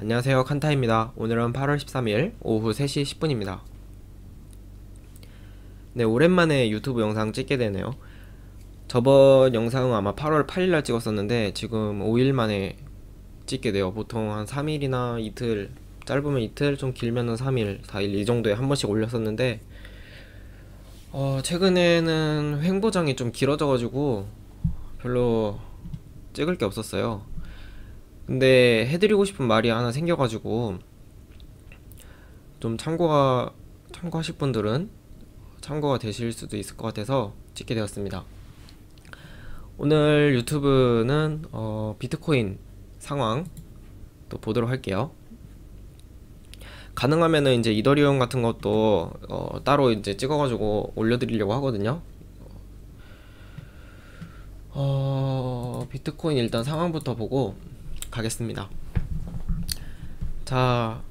안녕하세요, 칸타입니다. 오늘은 8월 13일 오후 3시 10분입니다. 네, 오랜만에 유튜브 영상 찍게 되네요. 저번 영상은 아마 8월 8일날 찍었었는데 지금 5일 만에 찍게 돼요. 보통 한 3일이나 이틀, 짧으면 이틀, 좀 길면은 3일, 4일 이 정도에 한 번씩 올렸었는데 최근에는 횡보장이 좀 길어져가지고 별로 찍을 게 없었어요. 근데 해드리고 싶은 말이 하나 생겨가지고 좀 참고하실 분들은 참고가 되실 수도 있을 것 같아서 찍게 되었습니다. 오늘 유튜브는 비트코인 상황 또 보도록 할게요. 가능하면은 이제 이더리움 같은 것도 따로 이제 찍어가지고 올려드리려고 하거든요. 비트코인 일단 상황부터 보고 가겠습니다. 자,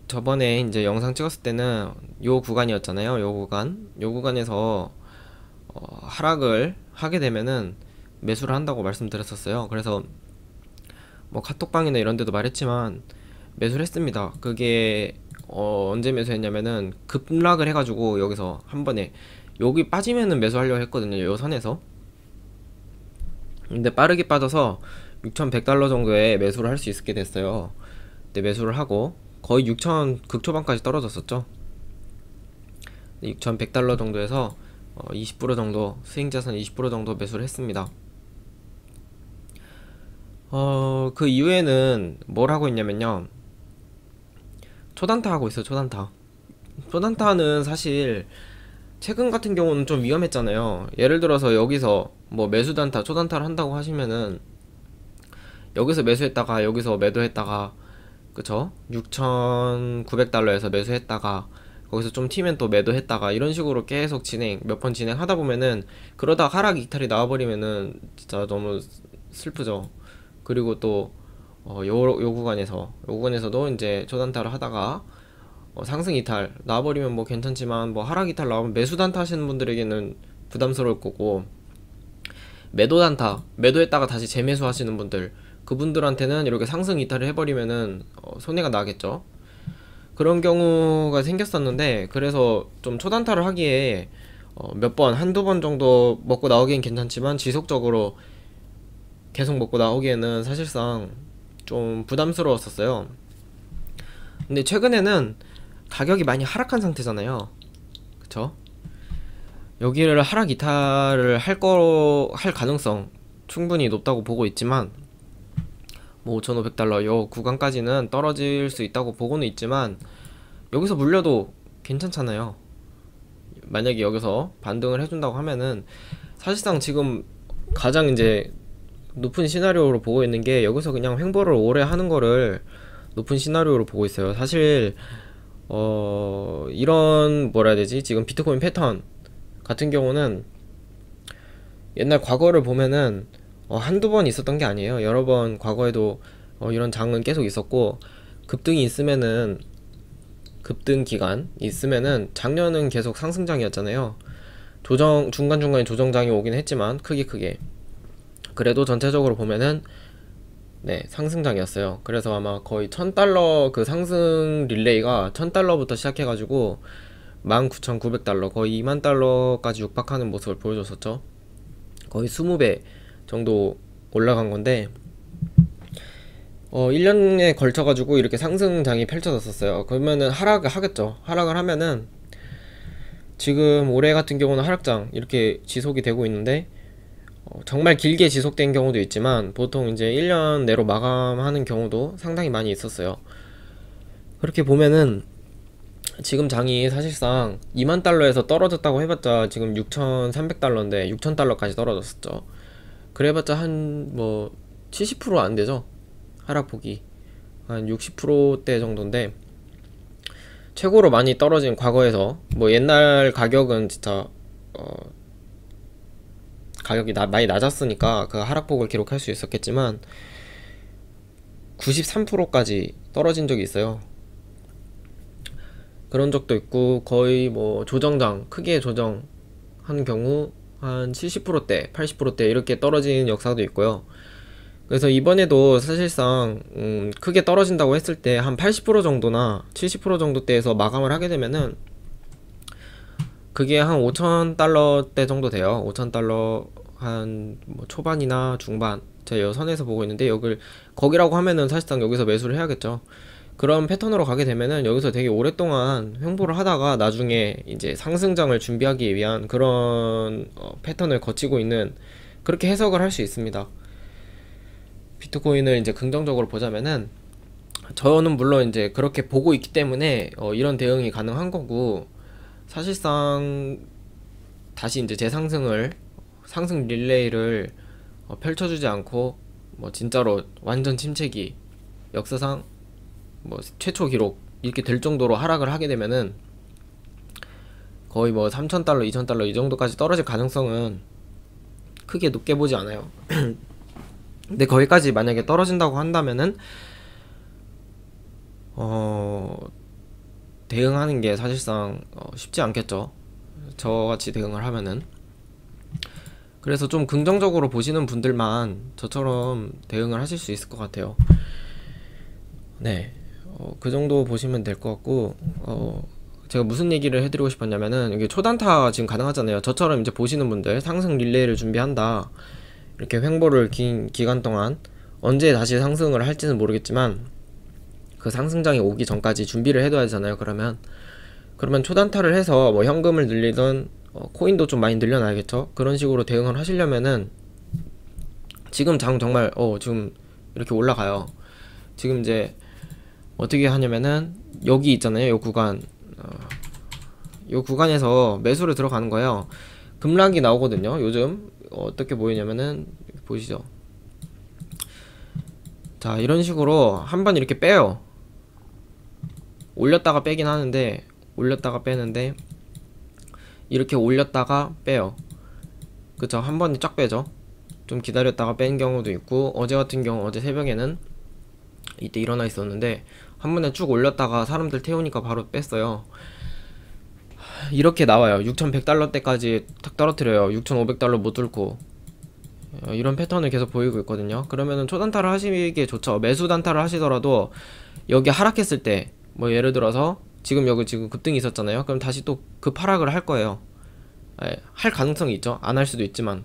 저번에 이제 영상 찍었을 때는 요 구간이었잖아요. 요 구간에서 하락을 하게 되면은 매수를 한다고 말씀드렸었어요. 그래서 뭐 카톡방이나 이런 데도 말했지만 매수를 했습니다. 그게 언제 매수했냐면은 급락을 해가지고 여기서 한 번에 여기 빠지면은 매수하려고 했거든요. 요 선에서. 근데 빠르게 빠져서 6,100달러 정도에 매수를 할 수 있게 됐어요. 근데 매수를 하고 거의 6,000 극초반까지 떨어졌었죠. 6,100달러 정도에서 20% 정도, 수익자산 20% 정도 매수를 했습니다. 그 이후에는 뭘 하고 있냐면요, 초단타 하고 있어요. 초단타는 사실 최근 같은 경우는 좀 위험했잖아요. 예를 들어서 여기서 뭐 매수단타, 초단타를 한다고 하시면은 여기서 매수했다가 여기서 매도했다가, 그쵸? 6,900달러에서 매수했다가 거기서 좀 튀면 또 매도했다가 이런 식으로 계속 몇 번 진행하다 보면은 그러다 하락 이탈이 나와버리면은 진짜 너무 슬프죠. 그리고 또 요 구간에서도 이제 초단타를 하다가 상승 이탈 나와버리면 뭐 괜찮지만, 뭐 하락 이탈 나오면 매수 단타 하시는 분들에게는 부담스러울 거고, 매도했다가 다시 재매수 하시는 분들, 그분들한테는 이렇게 상승 이탈을 해버리면은 손해가 나겠죠. 그런 경우가 생겼었는데, 그래서 좀 초단타를 하기에 한두 번 정도 먹고 나오기엔 괜찮지만 지속적으로 계속 먹고 나오기에는 사실상 좀 부담스러웠었어요. 근데 최근에는 가격이 많이 하락한 상태잖아요. 그쵸? 여기를 하락 이탈을 할 가능성 충분히 높다고 보고 있지만, 뭐 5,500달러 요 구간까지는 떨어질 수 있다고 보고는 있지만, 여기서 물려도 괜찮잖아요. 만약에 여기서 반등을 해준다고 하면은 사실상 지금 가장 이제 높은 시나리오로 보고 있는 게, 여기서 그냥 횡보를 오래 하는 거를 높은 시나리오로 보고 있어요. 사실 이런 뭐라 해야 되지, 지금 비트코인 패턴 같은 경우는 옛날 과거를 보면은 한두 번 있었던 게 아니에요. 여러 번 과거에도 이런 장은 계속 있었고, 급등 기간 있으면은 작년은 계속 상승장이었잖아요. 중간중간에 조정장이 오긴 했지만 크게 그래도 전체적으로 보면은 네, 상승장이었어요. 그래서 아마 거의 1,000달러 그 상승 릴레이가 1,000달러부터 시작해가지고 19,900달러, 거의 20,000달러까지 육박하는 모습을 보여줬었죠. 거의 20배 정도 올라간 건데, 1년에 걸쳐가지고 이렇게 상승장이 펼쳐졌었어요. 그러면은 하락을 하겠죠. 하락을 하면은 지금 올해 같은 경우는 하락장 이렇게 지속이 되고 있는데, 정말 길게 지속된 경우도 있지만 보통 이제 1년 내로 마감하는 경우도 상당히 많이 있었어요. 그렇게 보면은 지금 장이 사실상 20,000달러에서 떨어졌다고 해봤자 지금 6,300달러인데 6,000달러까지 떨어졌었죠. 그래봤자 한 뭐 70% 안되죠. 하락폭이 한 60%대 정도인데, 최고로 많이 떨어진 과거에서 뭐 옛날 가격은 진짜 가격이 많이 낮았으니까 그 하락폭을 기록할 수 있었겠지만 93%까지 떨어진 적이 있어요. 그런 적도 있고, 거의 뭐 크게 조정한 경우 한 70%대 80%대 이렇게 떨어진 역사도 있고요. 그래서 이번에도 사실상 크게 떨어진다고 했을 때 한 80% 정도나 70% 정도대에서 마감을 하게 되면은 그게 한 5,000달러대 정도 돼요. 5,000달러 한 뭐 초반이나 중반, 제가 여 선에서 보고 있는데 여길 거기라고 하면은 사실상 여기서 매수를 해야겠죠. 그런 패턴으로 가게 되면은 여기서 되게 오랫동안 횡보를 하다가 나중에 이제 상승장을 준비하기 위한 그런 패턴을 거치고 있는, 그렇게 해석을 할 수 있습니다. 비트코인을 이제 긍정적으로 보자면은 저는 물론 이제 그렇게 보고 있기 때문에 이런 대응이 가능한 거고, 사실상 다시 이제 재상승을, 상승 릴레이를 펼쳐주지 않고 뭐 진짜로 완전 침체기, 역사상 뭐 최초 기록 이렇게 될 정도로 하락을 하게 되면은 거의 뭐 3,000달러, 2,000달러 이 정도까지 떨어질 가능성은 크게 높게 보지 않아요. 근데 거기까지 만약에 떨어진다고 한다면은 대응하는 게 사실상 쉽지 않겠죠. 저같이 대응을 하면은. 그래서 좀 긍정적으로 보시는 분들만 저처럼 대응을 하실 수 있을 것 같아요. 네, 그 정도 보시면 될 것 같고, 제가 무슨 얘기를 해드리고 싶었냐면은, 이게 초단타 지금 가능하잖아요. 저처럼 이제 보시는 분들, 상승 릴레이를 준비한다, 이렇게 횡보를 긴 기간 동안 언제 다시 상승을 할지는 모르겠지만 그 상승장이 오기 전까지 준비를 해둬야 되잖아요. 그러면 초단타를 해서 뭐 현금을 늘리던 코인도 좀 많이 늘려놔야겠죠. 그런 식으로 대응을 하시려면은 지금 장 정말 지금 이렇게 올라가요. 지금 이제 어떻게 하냐면은 여기 있잖아요. 요 구간에서 매수를 들어가는 거예요. 급락이 나오거든요. 요즘 어떻게 보이냐면은 보이시죠? 자, 이런 식으로 한번 이렇게 빼요. 올렸다가 빼긴 하는데, 올렸다가 빼는데 이렇게 올렸다가 빼요. 그쵸? 한 번에 쫙 빼죠. 좀 기다렸다가 뺀 경우도 있고, 어제 같은 경우 어제 새벽에는 이때 일어나 있었는데 한 번에 쭉 올렸다가 사람들 태우니까 바로 뺐어요. 이렇게 나와요. 6,100달러대까지 탁 떨어뜨려요. 6,500달러 못 뚫고. 이런 패턴을 계속 보이고 있거든요. 그러면은 초단타를 하시기에 좋죠. 매수 단타를 하시더라도 여기 하락했을 때, 뭐 예를 들어서 지금 여기 지금 급등이 있었잖아요. 그럼 다시 또 급하락을 할 거예요. 할 가능성이 있죠. 안 할 수도 있지만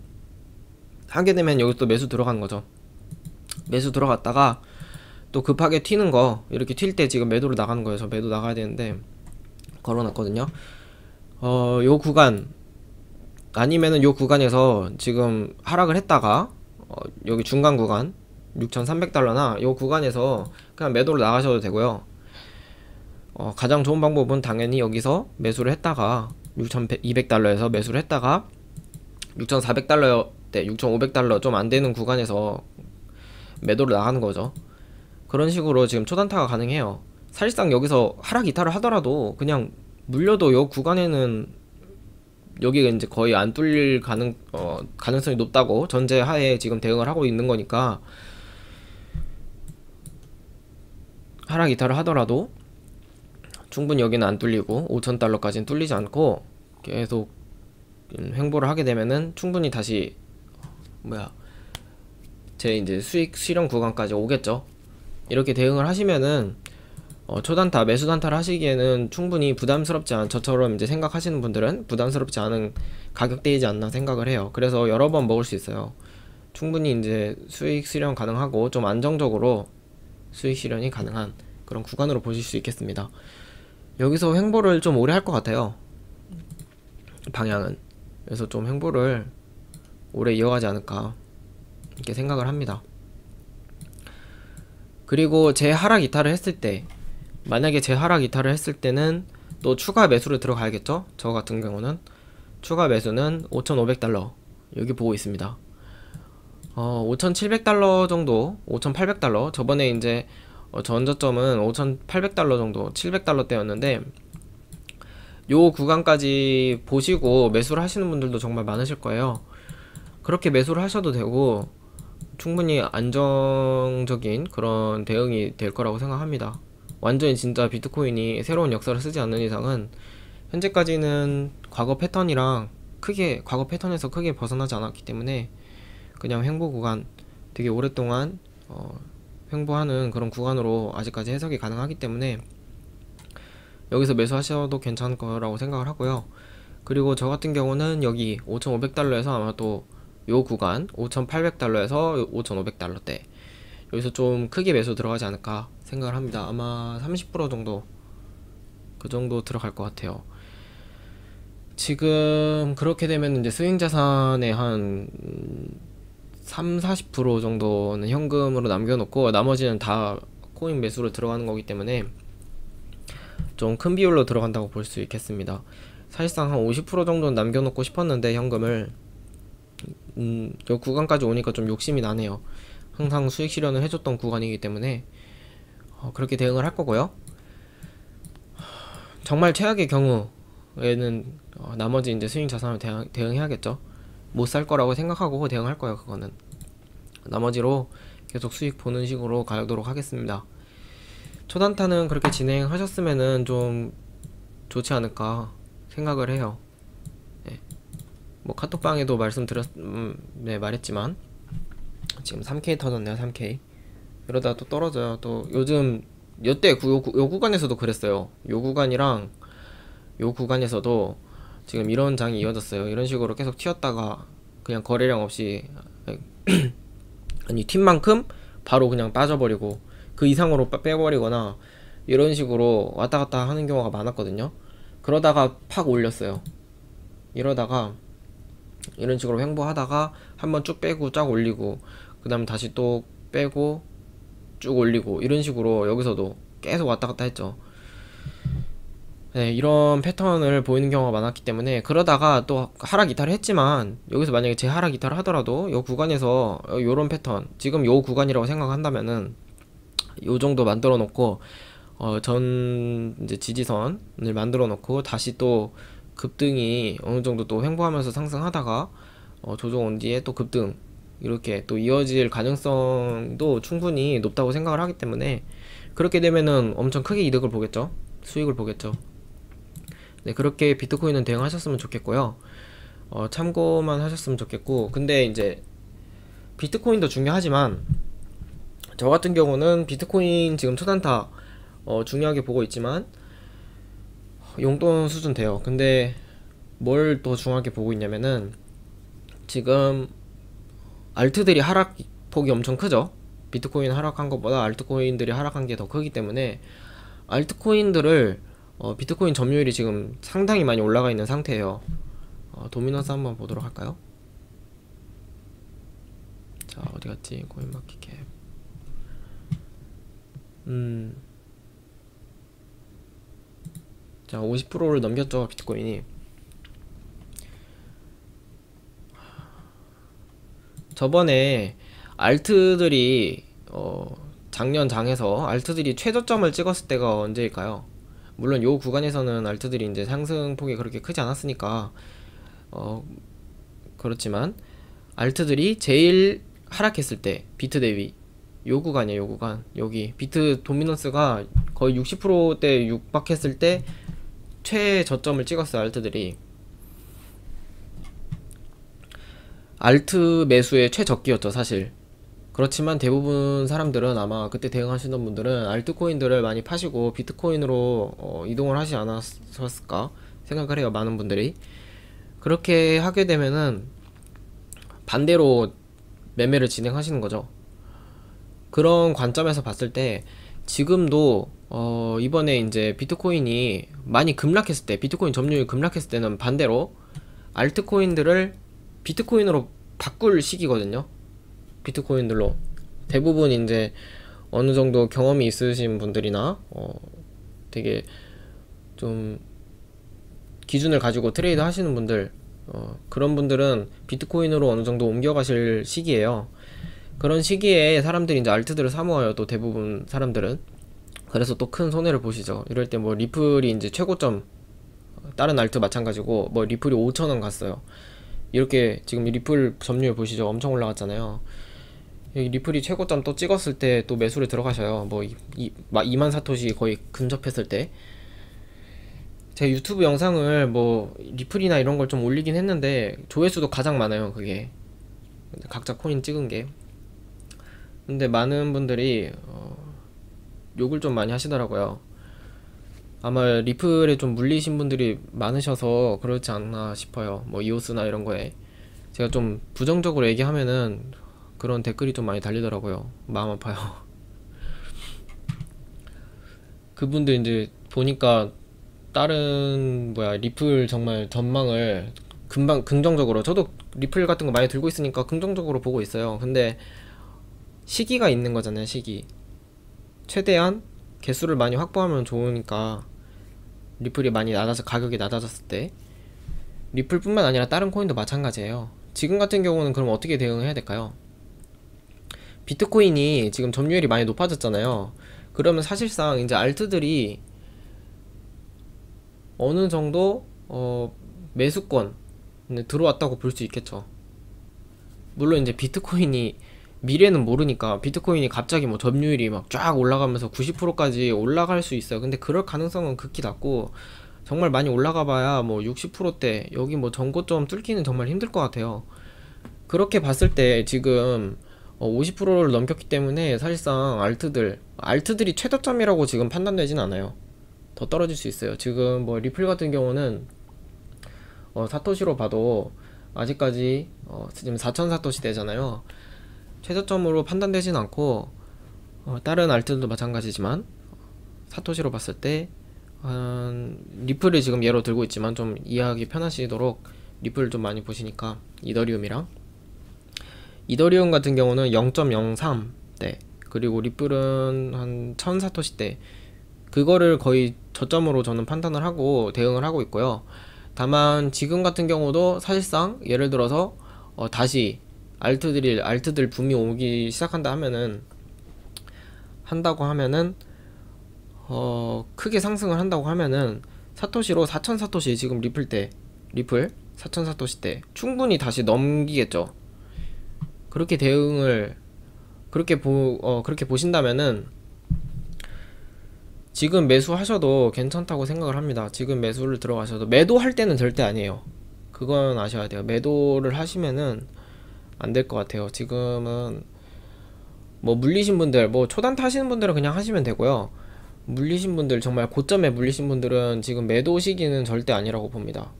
하게 되면 여기 또 매수 들어가는 거죠. 매수 들어갔다가 또 급하게 튀는 거, 이렇게 튈 때 지금 매도로 나가는 거예요. 저 매도 나가야 되는데 걸어놨거든요. 요 구간 아니면은 요 구간에서 지금 하락을 했다가 여기 중간 구간 6,300달러나 요 구간에서 그냥 매도로 나가셔도 되고요. 가장 좋은 방법은 당연히 여기서 매수를 했다가 6,200달러에서 매수를 했다가 6,400달러 때 6,500달러 좀 안되는 구간에서 매도를 나가는 거죠. 그런 식으로 지금 초단타가 가능해요. 사실상 여기서 하락 이탈을 하더라도 그냥 물려도 요 구간에는 여기가 이제 거의 안 뚫릴 가능성이 높다고 전제하에 지금 대응을 하고 있는 거니까, 하락 이탈을 하더라도 충분히 여기는 안 뚫리고 5,000달러까지는 뚫리지 않고 계속 횡보를 하게 되면은 충분히 다시 제 이제 수익 실현 구간까지 오겠죠. 이렇게 대응을 하시면은 초단타, 매수 단타를 하시기에는 충분히 부담스럽지 않은, 저처럼 이제 생각하시는 분들은 부담스럽지 않은 가격대이지 않나 생각을 해요. 그래서 여러 번 먹을 수 있어요. 충분히 이제 수익 실현 가능하고 좀 안정적으로 수익 실현이 가능한 그런 구간으로 보실 수 있겠습니다. 여기서 횡보를 좀 오래 할 것 같아요. 방향은. 그래서 좀 횡보를 오래 이어가지 않을까 이렇게 생각을 합니다. 그리고 재하락 이탈을 했을 때, 만약에 재하락 이탈을 했을 때는 또 추가 매수를 들어가야겠죠. 저 같은 경우는 추가 매수는 5,500달러 여기 보고 있습니다. 5,700달러 정도, 5,800달러, 저번에 이제 전저점은 5,800달러 정도, 700달러 대였는데 요 구간까지 보시고 매수를 하시는 분들도 정말 많으실 거예요. 그렇게 매수를 하셔도 되고 충분히 안정적인 그런 대응이 될 거라고 생각합니다. 완전히 진짜 비트코인이 새로운 역사를 쓰지 않는 이상은 현재까지는 과거 패턴에서 크게 벗어나지 않았기 때문에 그냥 횡보 구간, 되게 오랫동안 횡보하는 그런 구간으로 아직까지 해석이 가능하기 때문에 여기서 매수하셔도 괜찮을 거라고 생각을 하고요. 그리고 저 같은 경우는 여기 5,500달러에서 아마 또 요 구간 5,800달러에서 5,500달러대 여기서 좀 크게 매수 들어가지 않을까 생각을 합니다. 아마 30% 정도 그 정도 들어갈 것 같아요. 지금 그렇게 되면 이제 스윙 자산의 한 3-40% 정도는 현금으로 남겨놓고 나머지는 다 코인 매수로 들어가는 거기 때문에 좀 큰 비율로 들어간다고 볼 수 있겠습니다. 사실상 한 50% 정도는 남겨놓고 싶었는데 현금을 요 구간까지 오니까 좀 욕심이 나네요. 항상 수익 실현을 해줬던 구간이기 때문에 그렇게 대응을 할 거고요. 정말 최악의 경우에는 나머지 이제 스윙 자산을 대응해야겠죠. 못 살 거라고 생각하고 대응할 거예요. 그거는 나머지로 계속 수익 보는 식으로 가도록 하겠습니다. 초단타는 그렇게 진행하셨으면은 좀 좋지 않을까 생각을 해요. 네. 뭐 카톡방에도 말했지만 지금 3K 터졌네요. 3K 이러다 또 떨어져요. 또 요즘 요때 요 구간에서도 그랬어요. 요 구간이랑 요 구간에서도 지금 이런 장이 이어졌어요. 이런 식으로 계속 튀었다가 그냥 거래량 없이 아니 튄 만큼 바로 그냥 빠져버리고 그 이상으로 빼버리거나 이런 식으로 왔다 갔다 하는 경우가 많았거든요. 그러다가 팍 올렸어요. 이러다가 이런 식으로 횡보하다가 한번 쭉 빼고 쫙 올리고 그 다음 다시 또 빼고 쭉 올리고 이런 식으로 여기서도 계속 왔다 갔다 했죠. 네, 이런 패턴을 보이는 경우가 많았기 때문에 그러다가 또 하락 이탈을 했지만 여기서 만약에 재하락 이탈을 하더라도 이 구간에서 요런 패턴 지금 요 구간이라고 생각한다면은 요 정도 만들어 놓고 전 이제 지지선을 만들어 놓고 다시 또 급등이 어느 정도 또 횡보하면서 상승하다가 조정 온 뒤에 또 급등 이렇게 또 이어질 가능성도 충분히 높다고 생각을 하기 때문에 그렇게 되면은 엄청 크게 이득을 보겠죠. 수익을 보겠죠. 네, 그렇게 비트코인은 대응하셨으면 좋겠고요. 참고만 하셨으면 좋겠고 근데 이제 비트코인도 중요하지만 저 같은 경우는 비트코인 지금 초단타 중요하게 보고 있지만 용돈 수준 돼요. 근데 뭘 더 중요하게 보고 있냐면은 지금 알트들이 하락폭이 엄청 크죠. 비트코인 하락한 것보다 알트코인들이 하락한 게 더 크기 때문에 알트코인들을 비트코인 점유율이 지금 상당히 많이 올라가 있는 상태예요. 도미넌스 한번 보도록 할까요? 자, 어디갔지? 코인마켓캡. 자, 50%를 넘겼죠. 비트코인이. 저번에 알트들이 작년 장에서 알트들이 최저점을 찍었을 때가 언제일까요? 물론 요 구간에서는 알트들이 이제 상승폭이 그렇게 크지 않았으니까 그렇지만 알트들이 제일 하락했을 때 비트 대비 요 구간이에요. 요 구간 여기 비트 도미넌스가 거의 60%대 육박했을 때 최저점을 찍었어요. 알트들이 알트 매수의 최저기였죠 사실. 그렇지만 대부분 사람들은 아마 그때 대응하시는 분들은 알트코인들을 많이 파시고 비트코인으로 이동을 하지 않았을까 생각을 해요. 많은 분들이 그렇게 하게 되면은 반대로 매매를 진행하시는 거죠. 그런 관점에서 봤을 때 지금도 이번에 이제 비트코인이 많이 급락했을 때 비트코인 점유율이 급락했을 때는 반대로 알트코인들을 비트코인으로 바꿀 시기거든요. 비트코인들로 대부분 이제 어느 정도 경험이 있으신 분들이나 되게 좀 기준을 가지고 트레이드 하시는 분들 그런 분들은 비트코인으로 어느 정도 옮겨가실 시기예요. 그런 시기에 사람들이 이제 알트들을 사모아요. 또 대부분 사람들은 그래서 또 큰 손해를 보시죠. 이럴 때 뭐 리플이 이제 최고점 다른 알트 마찬가지고 뭐 리플이 5,000원 갔어요. 이렇게 지금 리플 점유율 보시죠. 엄청 올라갔잖아요. 여기 리플이 최고점 또 찍었을 때 또 매수를 들어가셔요. 뭐 2만 사토시 거의 근접했을 때. 제 유튜브 영상을 뭐 리플이나 이런 걸 좀 올리긴 했는데 조회수도 가장 많아요. 그게 각자 코인 찍은 게. 근데 많은 분들이 욕을 좀 많이 하시더라고요. 아마 리플에 좀 물리신 분들이 많으셔서 그렇지 않나 싶어요. 뭐 이오스나 이런 거에 제가 좀 부정적으로 얘기하면은 그런 댓글이 좀 많이 달리더라고요. 마음 아파요. 그분들 이제 보니까 다른 리플 정말 전망을 금방 긍정적으로, 저도 리플 같은 거 많이 들고 있으니까 긍정적으로 보고 있어요. 근데 시기가 있는 거잖아요. 시기 최대한 개수를 많이 확보하면 좋으니까, 리플이 많이 낮아서 가격이 낮아졌을 때 리플뿐만 아니라 다른 코인도 마찬가지예요. 지금 같은 경우는 그럼 어떻게 대응해야 될까요? 비트코인이 지금 점유율이 많이 높아졌잖아요. 그러면 사실상 이제 알트들이 어느 정도 매수권 들어왔다고 볼 수 있겠죠. 물론 이제 비트코인이 미래는 모르니까 비트코인이 갑자기 뭐 점유율이 막 쫙 올라가면서 90%까지 올라갈 수 있어요. 근데 그럴 가능성은 극히 낮고, 정말 많이 올라가 봐야 뭐 60%대, 여기 뭐 전고점 뚫기는 정말 힘들 것 같아요. 그렇게 봤을 때 지금 50%를 넘겼기 때문에 사실상 알트들이 최저점이라고 지금 판단되진 않아요. 더 떨어질 수 있어요. 지금 뭐 리플 같은 경우는 사토시로 봐도 아직까지 지금 4천 사토시 되잖아요. 최저점으로 판단되진 않고, 다른 알트들도 마찬가지지만 사토시로 봤을 때 리플을 지금 예로 들고 있지만 좀 이해하기 편하시도록 리플을 좀 많이 보시니까, 이더리움 같은 경우는 0.03대, 그리고 리플은 한 1000 사토시대, 그거를 거의 저점으로 저는 판단을 하고 대응을 하고 있고요. 다만 지금 같은 경우도 사실상 예를 들어서 다시 알트들 붐이 오기 시작한다 하면은, 크게 상승을 한다고 하면은 사토시로 4000 사토시, 지금 리플 4000 사토시 때 충분히 다시 넘기겠죠. 그렇게 그렇게 보신다면은 지금 매수하셔도 괜찮다고 생각을 합니다. 지금 매수를 들어가셔도, 매도할 때는 절대 아니에요. 그건 아셔야 돼요. 매도를 하시면은 안 될 것 같아요. 지금은 뭐 물리신 분들, 뭐 초단타 하시는 분들은 그냥 하시면 되고요. 물리신 분들, 정말 고점에 물리신 분들은 지금 매도 시기는 절대 아니라고 봅니다.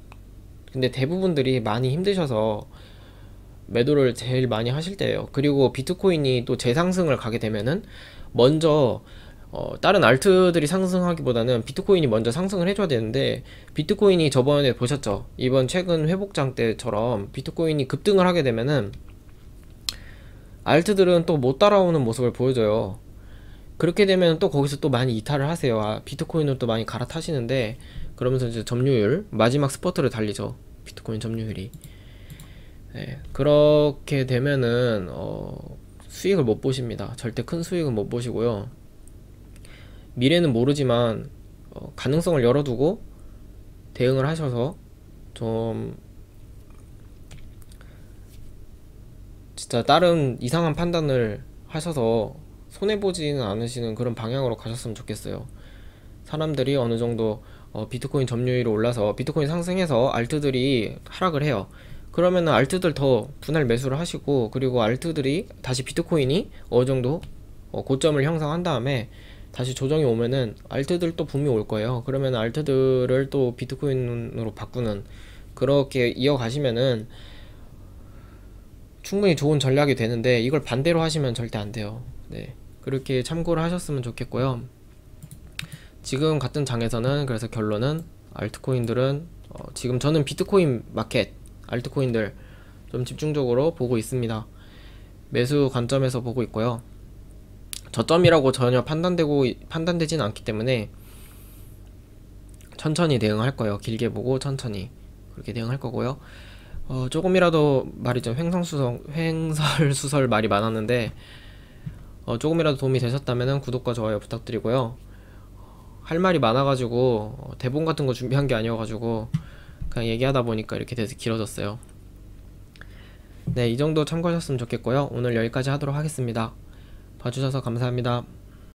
근데 대부분들이 많이 힘드셔서 매도를 제일 많이 하실 때예요. 그리고 비트코인이 또 재상승을 가게 되면은 먼저 다른 알트들이 상승하기보다는 비트코인이 먼저 상승을 해줘야 되는데, 비트코인이 저번에 보셨죠? 이번 최근 회복장 때처럼 비트코인이 급등을 하게 되면은 알트들은 또 못 따라오는 모습을 보여줘요. 그렇게 되면 또 거기서 또 많이 이탈을 하세요. 비트코인을 또 많이 갈아타시는데, 그러면서 이제 점유율, 마지막 스퍼트를 달리죠. 비트코인 점유율이. 네, 그렇게 되면은 수익을 못 보십니다. 절대 큰 수익은 못 보시고요. 미래는 모르지만 가능성을 열어두고 대응을 하셔서 좀 진짜 다른 이상한 판단을 하셔서 손해보지는 않으시는 그런 방향으로 가셨으면 좋겠어요. 사람들이 어느 정도 비트코인 점유율이 올라서 비트코인 상승해서 알트들이 하락을 해요. 그러면은 알트들 더 분할 매수를 하시고, 그리고 알트들이 다시 비트코인이 어느 정도 고점을 형성한 다음에 다시 조정이 오면은 알트들 또 붐이 올 거예요. 그러면 알트들을 또 비트코인으로 바꾸는, 그렇게 이어가시면은 충분히 좋은 전략이 되는데, 이걸 반대로 하시면 절대 안 돼요. 네, 그렇게 참고를 하셨으면 좋겠고요. 지금 같은 장에서는 그래서 결론은 알트코인들은 지금 저는 비트코인 마켓 알트코인들 좀 집중적으로 보고 있습니다. 매수 관점에서 보고 있고요. 저점이라고 전혀 판단되진 않기 때문에 천천히 대응할 거예요. 길게 보고 천천히 그렇게 대응할 거고요. 조금이라도 말이 좀 횡설수설 말이 많았는데, 조금이라도 도움이 되셨다면 구독과 좋아요 부탁드리고요. 할 말이 많아가지고 대본 같은 거 준비한 게 아니어가지고 그냥 얘기하다 보니까 이렇게 돼서 길어졌어요. 네, 이 정도 참고하셨으면 좋겠고요. 오늘 여기까지 하도록 하겠습니다. 봐주셔서 감사합니다.